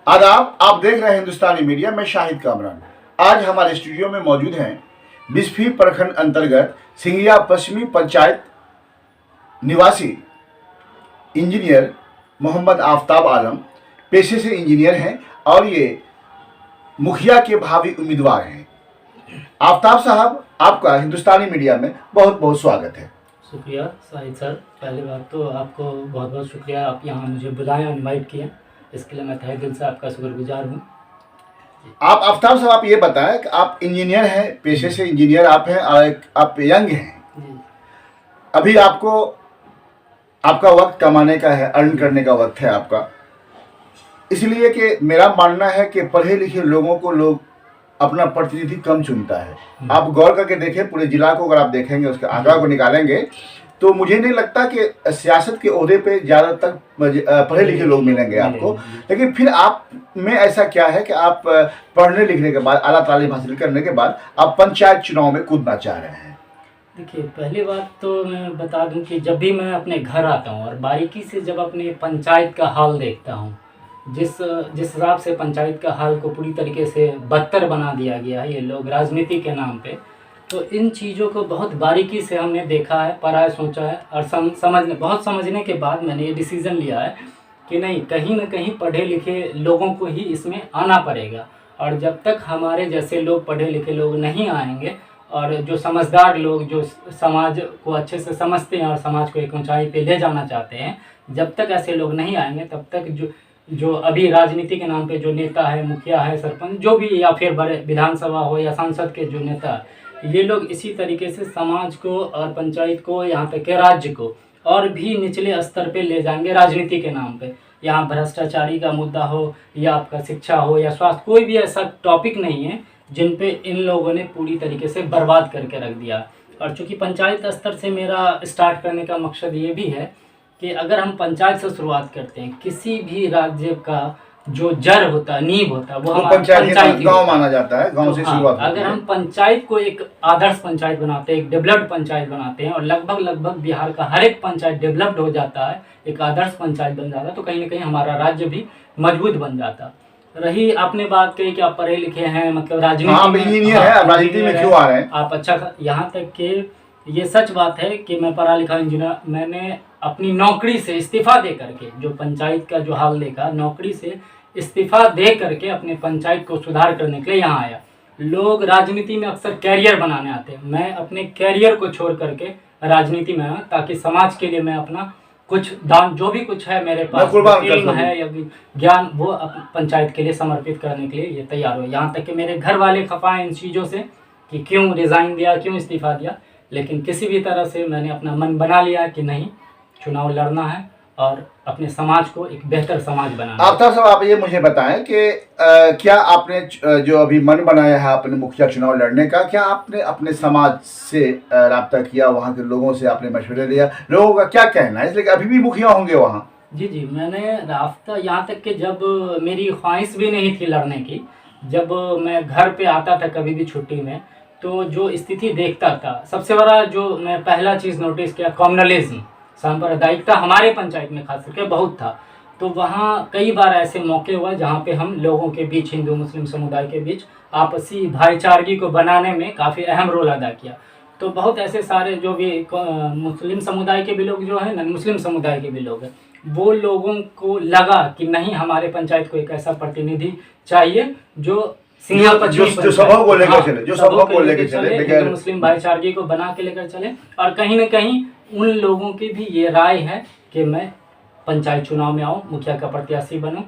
आदाब, आप देख रहे हैं हिंदुस्तानी मीडिया में शाहिद कामरान। आज हमारे स्टूडियो में मौजूद हैं बिस्फी प्रखंड अंतर्गत सिंगिया पश्चिमी पंचायत निवासी इंजीनियर मोहम्मद आफ्ताब आलम। पेशे से इंजीनियर हैं और ये मुखिया के भावी उम्मीदवार हैं। आफ्ताब साहब, आपका हिंदुस्तानी मीडिया में बहुत बहुत स्वागत है। शुक्रिया शाहिद सर। पहली बात तो आपको बहुत बहुत शुक्रिया, आप यहाँ मुझे बुलाएं, इनवाइट किए, इसके लिए मैं तहे दिल से आपका शुक्रगुजार हूँ। आप आफ्ताब साहब, आप ये बताएं कि आप इंजीनियर हैं, पेशे से इंजीनियर आप हैं और आप यंग हैं। अभी आपको आपका वक्त कमाने का है, अर्न करने का वक्त है आपका, इसलिए कि मेरा मानना है कि पढ़े लिखे लोगों को लोग अपना प्रतिनिधि कम चुनता है। आप गौर करके देखें, पूरे जिला को अगर आप देखेंगे, उसके आंकड़ा को निकालेंगे तो मुझे नहीं लगता कि सियासत के ओहदे पे ज़्यादातर पढ़े लिखे लोग मिलेंगे आपको। लेकिन फिर आप में ऐसा क्या है कि आप पढ़ने लिखने के बाद, आला तालीम हासिल करने के बाद आप पंचायत चुनाव में कूदना चाह रहे हैं? देखिए, पहली बात तो मैं बता दूं कि जब भी मैं अपने घर आता हूं और बारीकी से जब अपने पंचायत का हाल देखता हूं, जिस हिसाब से पंचायत का हाल को पूरी तरीके से बदतर बना दिया गया है ये लोग राजनीति के नाम पे, तो इन चीज़ों को बहुत बारीकी से हमने देखा है, पढ़ा है, सोचा है और समझने के बाद मैंने ये डिसीज़न लिया है कि नहीं, कहीं ना कहीं पढ़े लिखे लोगों को ही इसमें आना पड़ेगा। और जब तक हमारे जैसे लोग, पढ़े लिखे लोग नहीं आएंगे और जो समझदार लोग, जो समाज को अच्छे से समझते हैं और समाज को एक ऊंचाई पे ले जाना चाहते हैं, जब तक ऐसे लोग नहीं आएंगे तब तक जो अभी राजनीति के नाम पे जो नेता है, मुखिया है, सरपंच जो भी, या फिर बड़े विधानसभा हो या सांसद के जो नेता, ये लोग इसी तरीके से समाज को और पंचायत को, यहाँ तक के राज्य को और भी निचले स्तर पे ले जाएंगे राजनीति के नाम पे। यहाँ भ्रष्टाचारी का मुद्दा हो या आपका शिक्षा हो या स्वास्थ्य, कोई भी ऐसा टॉपिक नहीं है जिन पे इन लोगों ने पूरी तरीके से बर्बाद करके रख दिया। और चूँकि पंचायत स्तर से मेरा स्टार्ट करने का मकसद ये भी है कि अगर हम पंचायत से शुरुआत करते हैं, किसी भी राज्य का जो जड़ होता है, नींव होता है, वो हमारा पंचायत गांव माना जाता है। गांव से शुरुआत होती है। अगर हम पंचायत को एक आदर्श पंचायत बनाते हैं, एक डेवलप्ड पंचायत बनाते हैं और लगभग बिहार का हर एक पंचायत डेवलप्ड हो जाता है, एक आदर्श पंचायत बन जाता है, तो कहीं ना कहीं हमारा राज्य भी मजबूत बन जाता। रही आपने बात कही कि आप पढ़े लिखे हैं, मतलब राजनीति में क्यों आ रहे हैं आप, अच्छा, यहाँ तक कि ये सच बात है कि मैं पढ़ा लिखा इंजीनियर, मैंने अपनी नौकरी से इस्तीफा दे करके, जो पंचायत का जो हाल देखा, नौकरी से इस्तीफा दे करके अपने पंचायत को सुधार करने के लिए यहाँ आया। लोग राजनीति में अक्सर कैरियर बनाने आते हैं, मैं अपने कैरियर को छोड़ करके राजनीति में आया ताकि समाज के लिए मैं अपना कुछ दान, जो भी कुछ है मेरे पास, इल्म है या ज्ञान, वो पंचायत के लिए समर्पित करने के लिए ये तैयार हो। यहाँ तक कि मेरे घर वाले खफा हैं इन चीज़ों से कि क्यों रिज़ाइन दिया, क्यों इस्तीफा दिया, लेकिन किसी भी तरह से मैंने अपना मन बना लिया कि नहीं, चुनाव लड़ना है और अपने समाज को एक बेहतर समाज बनाना। आफ्ताब साहब, आप ये मुझे बताएं कि क्या आपने जो अभी मन बनाया है अपने मुखिया चुनाव लड़ने का, क्या आपने अपने समाज से राब्ता किया, वहाँ के लोगों से आपने मशवरे लिया, लोगों का क्या कहना है, इसलिए अभी भी मुखिया होंगे वहाँ? जी, मैंने राब्ता, यहाँ तक कि जब मेरी ख्वाहिश भी नहीं थी लड़ने की, जब मैं घर पे आता था कभी भी छुट्टी में, तो जो स्थिति देखता था, सबसे बड़ा जो मैं पहला चीज़ नोटिस किया, कम्युनलिज्म, सांप्रदायिकता हमारे पंचायत में खास करके बहुत था। तो वहाँ कई बार ऐसे मौके हुए जहाँ पे हम लोगों के बीच, हिंदू मुस्लिम समुदाय के बीच आपसी भाईचारगी को बनाने में काफ़ी अहम रोल अदा किया। तो बहुत ऐसे सारे जो भी मुस्लिम समुदाय के भी लोग जो है, नॉन मुस्लिम समुदाय के भी लोग हैं, वो लोगों को लगा कि नहीं, हमारे पंचायत को एक ऐसा प्रतिनिधि चाहिए जो सबको लेकर चले, मुस्लिम भाईचारगी को बना के लेकर चले। और कहीं ना कहीं उन लोगों की भी ये राय है कि मैं पंचायत चुनाव में आऊँ, मुखिया का प्रत्याशी बनूं।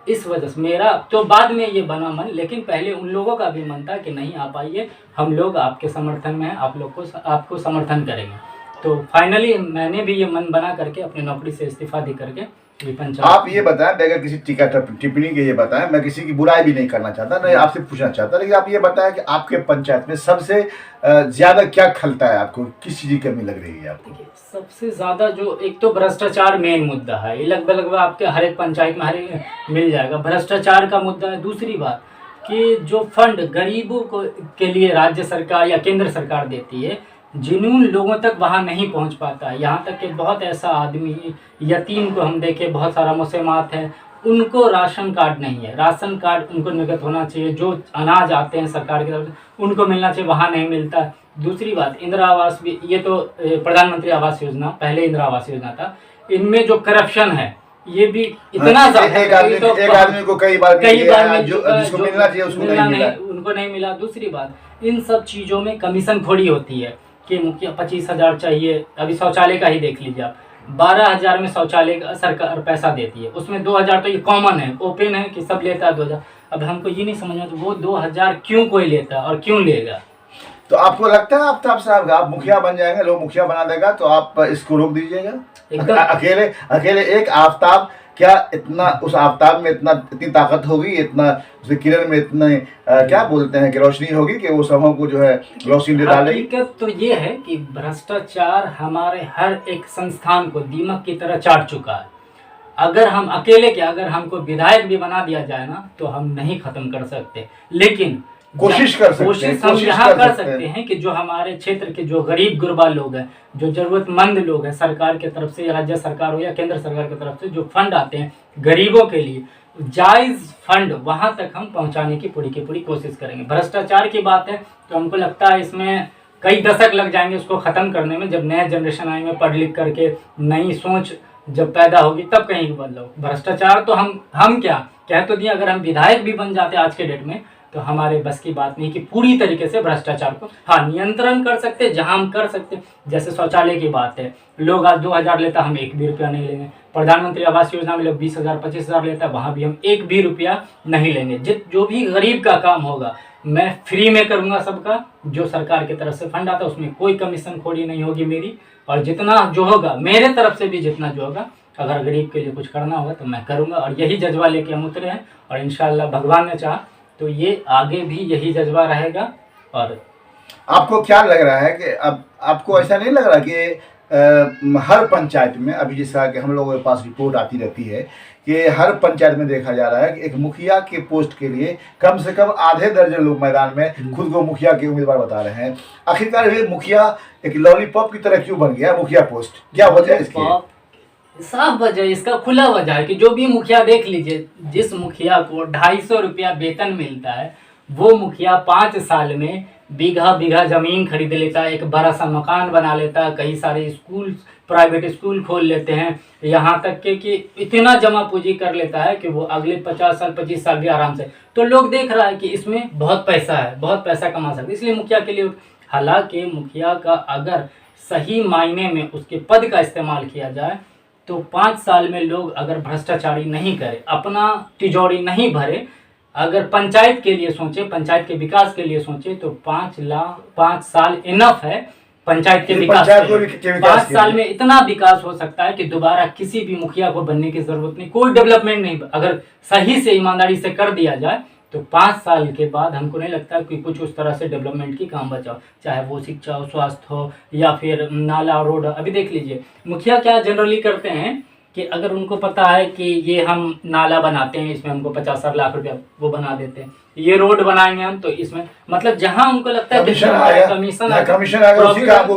इस वजह से मेरा तो बाद में ये बना मन, लेकिन पहले उन लोगों का भी मन था कि नहीं, आप आइए, हम लोग आपके समर्थन में हैं, आपको समर्थन करेंगे। तो फाइनली मैंने भी ये मन बना करके अपनी नौकरी से इस्तीफा दे करके आप ये बताएं, बगैर किसी टीका टिप्पणी के ये बताएं, मैं किसी की बुराई भी नहीं करना चाहता, नहीं आपसे पूछना चाहता, लेकिन आप ये बताएं कि आपके पंचायत में सबसे ज्यादा क्या खलता है आपको, किस चीज़ की कमी लग रही है आपको? सबसे ज़्यादा जो, एक तो भ्रष्टाचार मेन मुद्दा है, ये लगभग आपके हर एक पंचायत में मिल जाएगा, भ्रष्टाचार का मुद्दा है। दूसरी बात कि जो फंड गरीबों को के लिए राज्य सरकार या केंद्र सरकार देती है, जुनून लोगों तक वहाँ नहीं पहुँच पाता है। यहाँ तक कि बहुत ऐसा आदमी, यतीम को हम देखें, बहुत सारा मुसलमात है, उनको राशन कार्ड नहीं है, राशन कार्ड उनको निर्गत होना चाहिए। जो अनाज आते हैं सरकार की तरफ से उनको मिलना चाहिए, वहाँ नहीं मिलता। दूसरी बात, इंदिरा आवास भी, ये तो प्रधानमंत्री आवास योजना, पहले इंदिरा आवास योजना था, इनमें जो करप्शन है ये भी इतना हाँ, ज्यादा एक आदमी को कई बार मिल जिसको मिलना चाहिए उसको नहीं मिला, उनको नहीं मिला। दूसरी बात, इन सब चीज़ों में कमीशन खोड़ी होती है कि मुखिया 25,000 चाहिए। अभी शौचालय का ही देख लीजिए आप, 12,000 में शौचालय का सरकार पैसा देती है, उसमें 2,000 तो ये कॉमन है, ओपन है कि सब लेता है 2,000। अब हमको ये नहीं समझ में, तो वो 2,000 क्यों कोई लेता है और क्यों लेगा? तो आपको लगता है आफ्ताब साहब आप मुखिया बन जाएंगे, लोग मुखिया बना देगा तो आप इसको रोक दीजिएगा? एकदम। अकेले एक आफ्ताब, क्या इतना उस आफ्ताब में इतनी ताकत होगी, इतना उस किरण में इतने क्या बोलते हैं कि रोशनी होगी कि वो समूह को जो है रोशनी दे डालेगी? हकीकत तो ये है कि भ्रष्टाचार हमारे हर एक संस्थान को दीमक की तरह चाट चुका है। अगर हम अकेले के, अगर हमको विधायक भी बना दिया जाए ना, तो हम नहीं खत्म कर सकते, लेकिन कोशिश कर सकते हैं, कोशिश हम यहाँ कर सकते हैं कि जो हमारे क्षेत्र के जो गरीब गुरबा लोग हैं, जो जरूरतमंद लोग हैं, सरकार की तरफ से, राज्य सरकार हो या केंद्र सरकार की तरफ से जो फंड आते हैं गरीबों के लिए, जायज फंड वहां तक हम पहुंचाने की पूरी कोशिश करेंगे। भ्रष्टाचार की बात है तो हमको लगता है इसमें कई दशक लग जाएंगे उसको खत्म करने में। जब नया जनरेशन आएंगे पढ़ लिख करके, नई सोच जब पैदा होगी, तब कहीं बदलाव। भ्रष्टाचार तो हम क्या कह तो दिए, अगर हम विधायक भी बन जाते आज के डेट में तो हमारे बस की बात नहीं कि पूरी तरीके से भ्रष्टाचार को नियंत्रण कर सकते, जहां हम कर सकते। जैसे शौचालय की बात है, लोग आज 2,000 लेता, हम एक भी रुपया नहीं लेंगे। प्रधानमंत्री आवास योजना में लोग 20,000 25,000 लेता है, वहां भी हम एक भी रुपया नहीं लेंगे। जो भी गरीब का काम होगा मैं फ्री में करूंगा सबका। जो सरकार की तरफ से फंड आता है उसमें कोई कमीशन खोड़ी नहीं होगी मेरी, और जितना जो होगा मेरे तरफ से भी, जितना जो होगा, अगर गरीब के लिए कुछ करना होगा तो मैं करूंगा। और यही जज्बा लेके हम उतरे हैं, और इंशाल्लाह भगवान ने चाहा तो ये आगे भी यही जज्बा रहेगा। और आपको क्या लग रहा है कि अब आपको ऐसा नहीं लग रहा कि हर पंचायत में, अभी जैसा कि हम लोगों के पास रिपोर्ट आती रहती है कि हर पंचायत में देखा जा रहा है कि एक मुखिया के पोस्ट के लिए कम से कम आधे दर्जन लोग मैदान में खुद को मुखिया के उम्मीदवार बता रहे हैं। आखिरकार ये मुखिया एक लॉलीपॉप की तरह क्यों बन गया मुखिया पोस्ट? क्या वजह है इसकी? साफ वजह, इसका खुला वजह है कि जो भी मुखिया देख लीजिए, जिस मुखिया को 250 रुपया वेतन मिलता है, वो मुखिया 5 साल में बीघा जमीन खरीद लेता है, एक बड़ा सा मकान बना लेता है, कई सारे स्कूल, प्राइवेट स्कूल खोल लेते हैं, यहाँ तक के कि इतना जमा पूंजी कर लेता है कि वो अगले 50 साल 25 साल भी आराम से, तो लोग देख रहा है कि इसमें बहुत पैसा है, बहुत पैसा कमा सकते, इसलिए मुखिया के लिए। हालांकि मुखिया का अगर सही मायने में उसके पद का इस्तेमाल किया जाए तो 5 साल में लोग अगर भ्रष्टाचारी नहीं करे, अपना तिजोरी नहीं भरे, अगर पंचायत के लिए सोचे, पंचायत के विकास के लिए सोचे, तो 5 साल इनफ है पंचायत के विकास के। 5 साल में इतना विकास हो सकता है कि दोबारा किसी भी मुखिया को बनने की जरूरत नहीं, कोई डेवलपमेंट नहीं। अगर सही से ईमानदारी से कर दिया जाए तो 5 साल के बाद हमको नहीं लगता कि कुछ उस तरह से डेवलपमेंट की काम बचा हो, चाहे वो शिक्षा हो, स्वास्थ्य हो, या फिर नाला रोड। अभी देख लीजिए मुखिया क्या जनरली करते हैं कि अगर उनको पता है कि ये हम नाला बनाते हैं, इसमें हमको 50 लाख रुपया, वो बना देते हैं। ये रोड बनाएंगे हम तो इसमें, मतलब जहां उनको लगता है कमीशन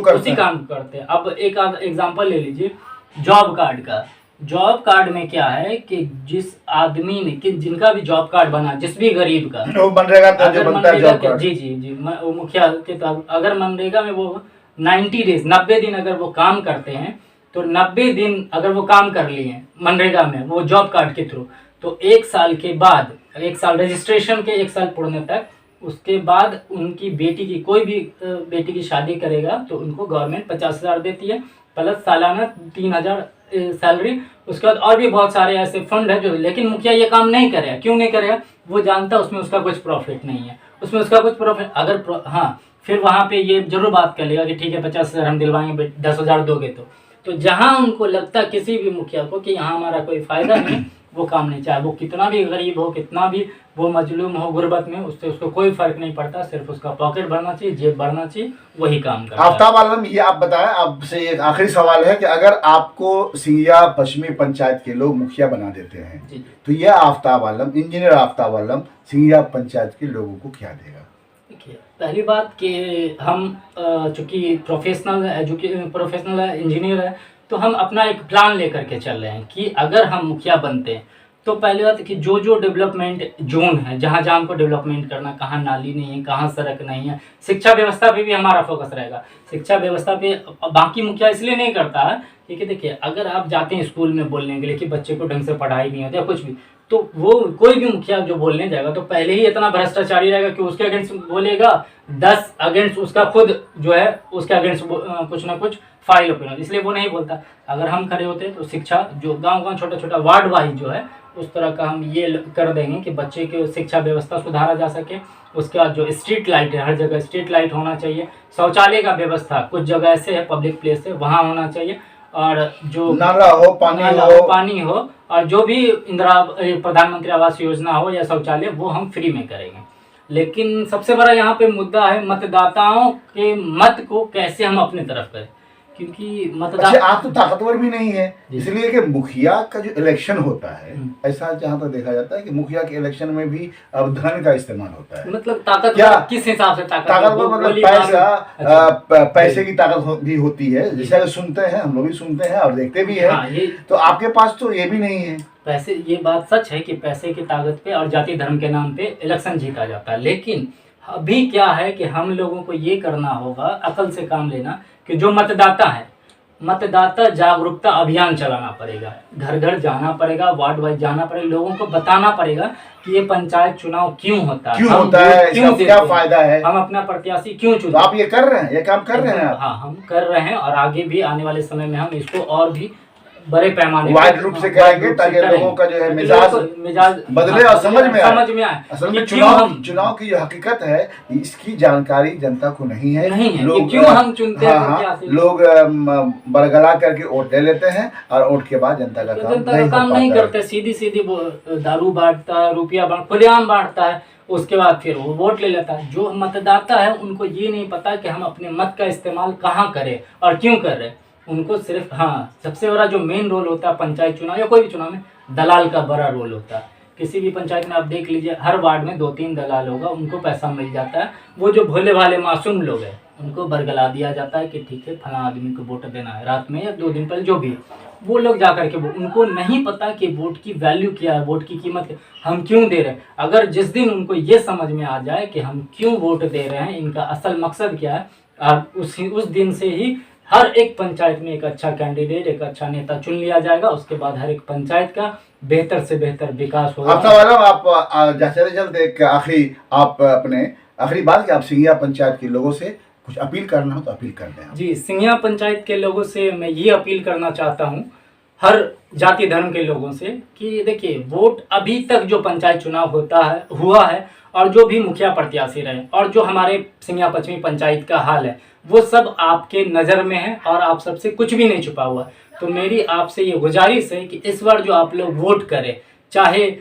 उसी काम करते हैं। अब एक एग्जांपल ले लीजिए जॉब कार्ड का। जॉब कार्ड में क्या है कि जिस आदमी ने, कि जिनका भी जॉब कार्ड बना, जिस भी गरीब का, वो मनरेगा का जी वो मुखिया के, अगर मनरेगा में वो 90 डेज 90 दिन अगर वो काम करते हैं, तो 90 दिन अगर वो काम कर लिए मनरेगा में वो जॉब कार्ड के थ्रू, तो 1 साल के बाद, 1 साल रजिस्ट्रेशन के 1 साल पुरने तक, उसके बाद उनकी बेटी की, कोई भी बेटी की शादी करेगा तो उनको गवर्नमेंट 50,000 देती है, प्लस सालाना 3,000 सैलरी। उसके बाद और भी बहुत सारे ऐसे फंड है जो, लेकिन मुखिया ये काम नहीं करेगा। क्यों नहीं करेगा? वो जानता है उसमें उसका कुछ प्रॉफिट नहीं है, उसमें उसका कुछ प्रॉफिट, अगर फिर वहाँ पे ये जरूर बात कर लेगा कि ठीक है 50,000 हम दिलवाएंगे, 10,000 दोगे तो जहाँ उनको लगता है किसी भी मुखिया को कि यहाँ हमारा कोई फायदा नहीं, वो काम नहीं, चाहे वो कितना भी गरीब हो, कितना भी वो मजलूम हो गुर्बत में, उससे उसको कोई फर्क नहीं पड़ता, सिर्फ उसका पॉकेट भरना चाहिए, जेब भरना चाहिए, वही काम करता है। आफ्ताब आलम, ये आप बताएं, आपसे एक आखिरी सवाल है कि अगर आपको सिंघिया पश्चिमी पंचायत के लोग मुखिया बना देते हैं जी। तो यह आफ्ताब आलम, इंजीनियर आफ्ताब आलम, सिंघिया पंचायत के लोगों को क्या देगा? देखिए, पहली बात कि हम चूँकि प्रोफेशनल इंजीनियर है, तो हम अपना एक प्लान लेकर के चल रहे हैं कि अगर हम मुखिया बनते हैं तो पहली बात कि जो जो डेवलपमेंट जोन है, जहाँ जहाँ हमको डेवलपमेंट करना, कहाँ नाली नहीं है, कहाँ सड़क नहीं है, शिक्षा व्यवस्था पे भी हमारा फोकस रहेगा। शिक्षा व्यवस्था पे बाकी मुखिया इसलिए नहीं करता है क्योंकि देखिए, अगर आप जाते हैं स्कूल में बोलने के लिए कि बच्चे को ढंग से पढ़ाई नहीं होती या कुछ भी, तो वो कोई भी मुखिया जो बोलने जाएगा तो पहले ही इतना भ्रष्टाचारी रहेगा कि उसके अगेंस्ट बोलेगा, 10 अगेंस्ट उसका खुद जो है उसके अगेंस्ट कुछ ना कुछ फाइल ओपन हो, इसलिए वो नहीं बोलता। अगर हम खड़े होते तो शिक्षा जो गांव-गांव छोटा-छोटा वार्ड वाइज जो है उस तरह का हम ये कर देंगे कि बच्चे की शिक्षा व्यवस्था सुधारा जा सके। उसके बाद जो स्ट्रीट लाइट है, हर जगह स्ट्रीट लाइट होना चाहिए। शौचालय का व्यवस्था कुछ जगह ऐसे है पब्लिक प्लेस है वहाँ होना चाहिए, और जो नाला हो, पानी हो, और जो भी प्रधानमंत्री आवास योजना हो या शौचालय, वो हम फ्री में करेंगे। लेकिन सबसे बड़ा यहाँ पे मुद्दा है मतदाताओं के मत को कैसे हम अपनी तरफ करें, क्योंकि अच्छा, आप तो ताकतवर भी नहीं है, इसलिए कि मुखिया का जो इलेक्शन होता है, ऐसा जहाँ तक देखा जाता है कि मुखिया के इलेक्शन में भी अब धन का इस्तेमाल होता है। मतलब ताकतवर किस हिसाब से ताकतवर मतलब पैसे की ताकत भी होती है, जैसे सुनते हैं, हम लोग भी सुनते हैं और देखते भी हैं। तो आपके पास तो ये भी नहीं है। पैसे, ये बात सच है कि पैसे की ताकत पे और जाति धर्म के नाम पे इलेक्शन जीता जाता है, लेकिन अभी क्या है कि हम लोगों को ये करना होगा, अकल से काम लेना, कि जो मतदाता है, मतदाता जागरूकता अभियान चलाना पड़ेगा, घर घर जाना पड़ेगा, वार्ड वाइज जाना पड़ेगा, लोगों को बताना पड़ेगा कि ये पंचायत चुनाव क्यों होता है, क्यों क्या फायदा है, हम अपना प्रत्याशी क्यों चुनते। तो आप ये कर रहे हैं, ये काम कर रहे हैं। हाँ, हम कर रहे हैं और आगे भी आने वाले समय में हम इसको और भी बड़े पैमाने वाइड रूप से करेंगे ताकि लोगों का जो है मिजाज बदले और समझ में आए। असल में चुनाव की जो हकीकत है इसकी जानकारी जनता को नहीं है। लोग क्यों हम चुनते हैं, लोग बरगला करके वोट ले लेते हैं और वोट के बाद जनता का काम नहीं करते, सीधी सीधी दारू बांटता है, रुपया खुलेआम बांटता है, उसके बाद फिर वो वोट ले लेता है। जो मतदाता है उनको ये नहीं पता कि हम अपने मत का इस्तेमाल कहाँ करें और क्यों कर रहे हैं। उनको सिर्फ सबसे बड़ा जो मेन रोल होता है पंचायत चुनाव या कोई भी चुनाव में, दलाल का बड़ा रोल होता है। किसी भी पंचायत में आप देख लीजिए, हर वार्ड में 2-3 दलाल होगा, उनको पैसा मिल जाता है। वो जो भोले भाले मासूम लोग हैं उनको बरगला दिया जाता है कि ठीक है फला आदमी को वोट देना है, रात में या 2 दिन पहले जो भी, वो लोग जा करके उनको नहीं पता कि वोट की वैल्यू क्या है, वोट की कीमत क्या, हम क्यों दे रहे हैं। अगर जिस दिन उनको ये समझ में आ जाए कि हम क्यों वोट दे रहे हैं, इनका असल मकसद क्या है, और उस दिन से ही हर एक पंचायत में एक अच्छा कैंडिडेट, एक अच्छा नेता चुन लिया जाएगा। उसके बाद हर एक पंचायत का बेहतर से बेहतर विकास होगा। आप जैसे जल्द एक आखिरी बात कि आप सिंघिया पंचायत के लोगों से कुछ अपील करना हो तो अपील कर दें। जी, सिंघिया पंचायत के लोगों से मैं ये अपील करना चाहता हूँ, हर जाति धर्म के लोगों से, कि देखिए वोट अभी तक जो पंचायत चुनाव हुआ है और जो भी मुखिया प्रत्याशी रहे और जो हमारे सिंघिया पश्चिमी पंचायत का हाल है, वो सब आपके नज़र में है और आप सबसे कुछ भी नहीं छुपा हुआ। तो मेरी आपसे ये गुजारिश है कि इस बार जो आप लोग वोट करें, चाहे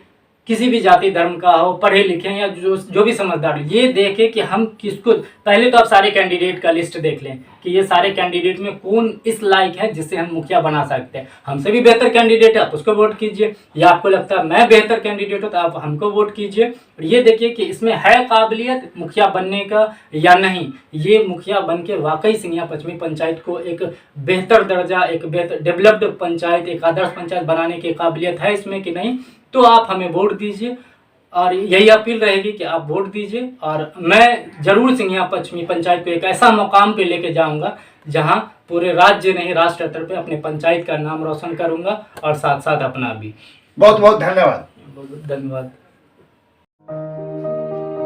किसी भी जाति धर्म का हो, पढ़े लिखे या जो भी समझदार, ये देखे कि हम किसको, पहले तो आप सारे कैंडिडेट का लिस्ट देख लें कि ये सारे कैंडिडेट में कौन इस लायक है जिससे हम मुखिया बना सकते हैं। हमसे भी बेहतर कैंडिडेट है, आप उसको वोट कीजिए, या आपको लगता है मैं बेहतर कैंडिडेट हूँ तो आप हमको वोट कीजिए। और ये देखिए कि इसमें है काबिलियत मुखिया बनने का या नहीं। ये मुखिया बन के वाकई सिंघिया पश्चिमी पंचायत को एक बेहतर दर्जा, एक बेहतर डेवलप्ड पंचायत, एक आदर्श पंचायत बनाने की काबिलियत है इसमें कि नहीं, तो आप हमें वोट दीजिए। और यही अपील रहेगी कि आप वोट दीजिए, और मैं जरूर सिंघिया पश्चिमी पंचायत को एक ऐसा मुकाम पे लेके जाऊंगा जहां पूरे राज्य नहीं राष्ट्र स्तर पे अपने पंचायत का नाम रोशन करूंगा और साथ साथ अपना भी। बहुत बहुत धन्यवाद। बहुत धन्यवाद।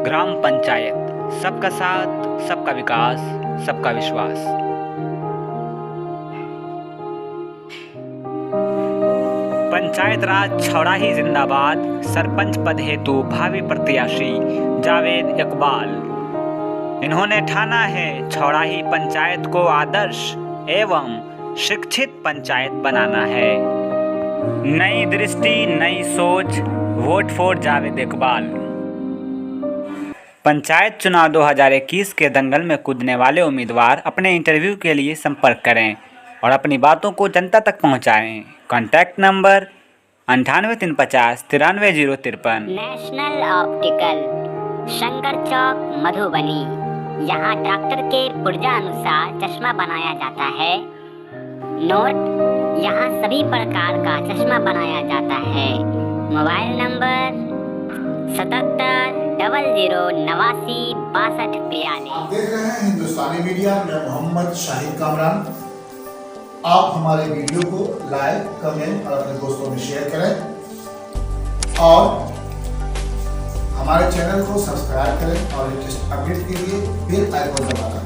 ग्राम पंचायत, सबका साथ, सबका विकास, सबका विश्वास। पंचायत राज छौड़ाही जिंदाबाद। सरपंच पद हेतु भावी प्रत्याशी जावेद इकबाल। इन्होंने ठाना है छौड़ाही पंचायत को आदर्श एवं शिक्षित पंचायत बनाना है। नई दृष्टि, नई सोच, वोट फॉर जावेद इकबाल। पंचायत चुनाव 2021 के दंगल में कूदने वाले उम्मीदवार अपने इंटरव्यू के लिए संपर्क करें और अपनी बातों को जनता तक पहुंचाएं। Contact number 98 350 93 053। National optical, Shankar Chowk, Madhubani. यहाँ डॉक्टर के पुर्जा अनुसार चश्मा बनाया जाता है। नोट, यहाँ सभी प्रकार का चश्मा बनाया जाता है। Mobile number 7700896242। आप देख रहे हैं हिंदुस्तानी मीडिया, मैं मोहम्मद शाहिद कामरान। आप हमारे वीडियो को लाइक, कमेंट और अपने दोस्तों में शेयर करें और हमारे चैनल को सब्सक्राइब करें और लेटेस्ट अपडेट के लिए बेल आइकन दबाना।